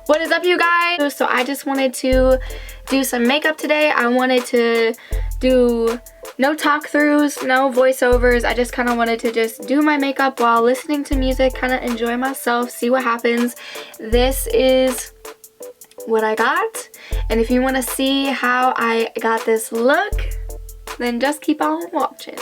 What is up, you guys? So I just wanted to do some makeup today. I wanted to do no talk throughs, no voiceovers. I just kind of wanted to just do my makeup while listening to music, kind of enjoy myself, see what happens. This is what I got, and if you want to see how I got this look, then just keep on watching.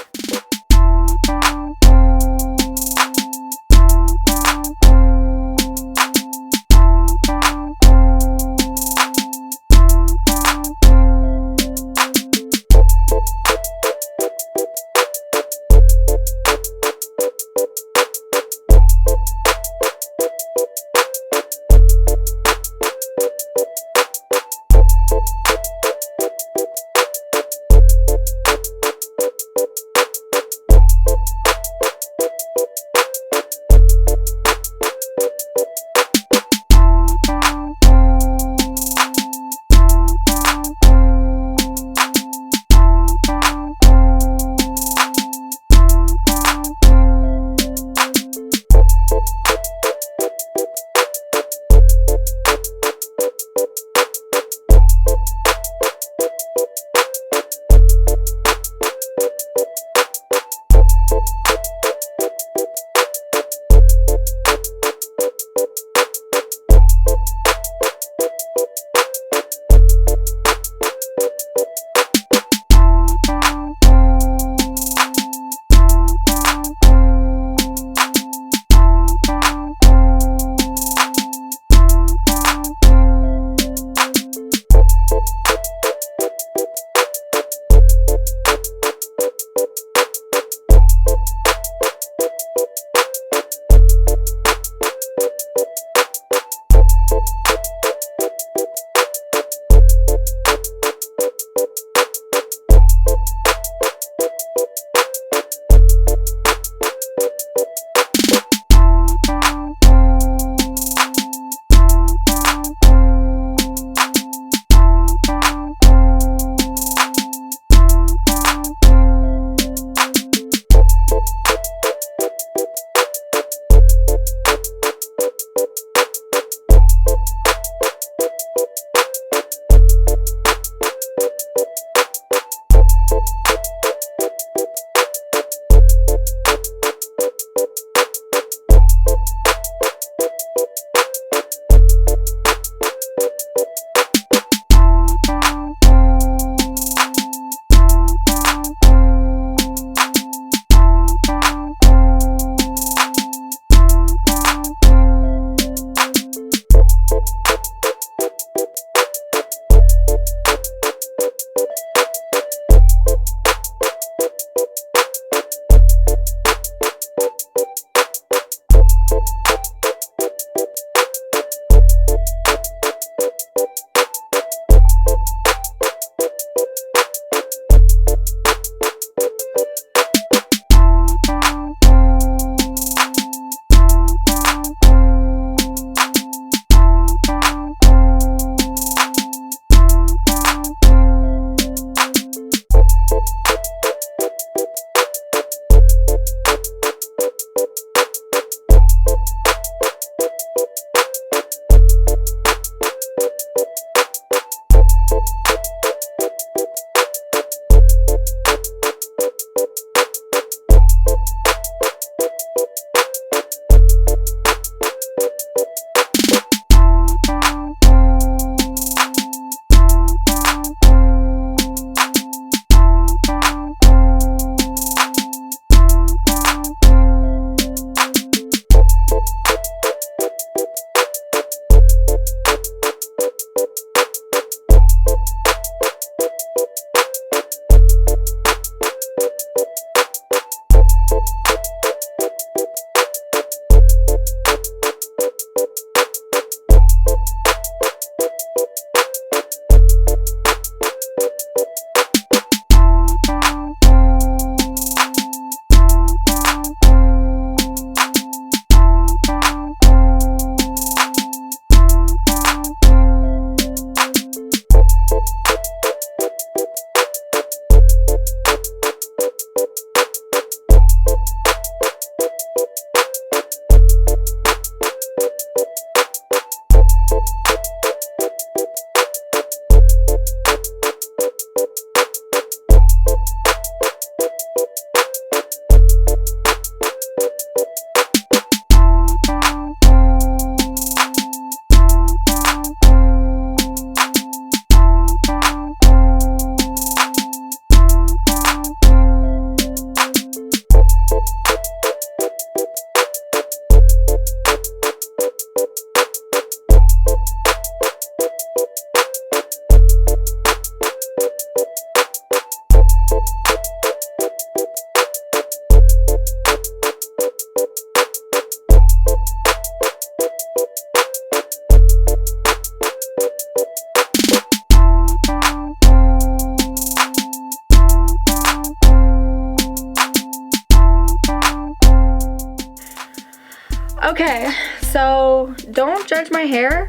Okay, so don't judge my hair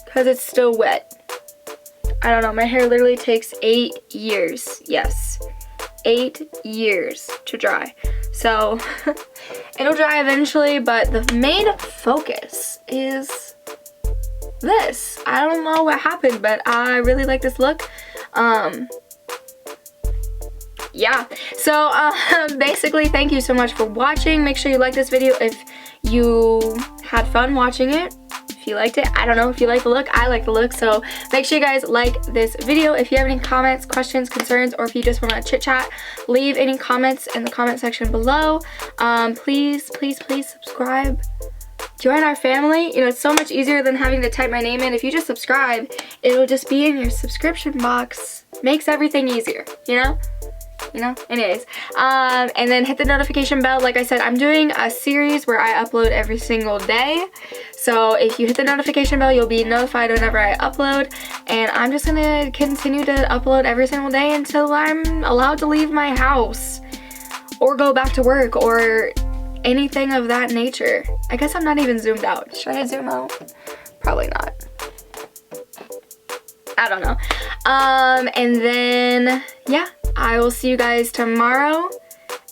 because it's still wet. I don't know, my hair literally takes 8 years. Yes, 8 years to dry. So it'll dry eventually, but the main focus is this. I don't know what happened, but I really like this look. Yeah, so basically thank you so much for watching. Make sure you like this video if you had fun watching it. If you liked it, I don't know if you like the look, I like the look, so make sure you guys like this video. If you have any comments, questions, concerns, or if you just want to chit chat, leave any comments in the comment section below. Please subscribe, join our family. You know, it's so much easier than having to type my name in. If you just subscribe, it'll just be in your subscription box. Makes everything easier, you know, anyways. And then hit the notification bell. Like I said, I'm doing a series where I upload every single day, so if you hit the notification bell, you'll be notified whenever I upload, and I'm just gonna continue to upload every single day until I'm allowed to leave my house or go back to work or anything of that nature. I guess I'm not even zoomed out. Should I zoom out? Probably not. I don't know. And then yeah, I will see you guys tomorrow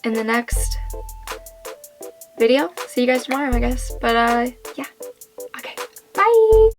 in the next video. See you guys tomorrow, I guess. But yeah.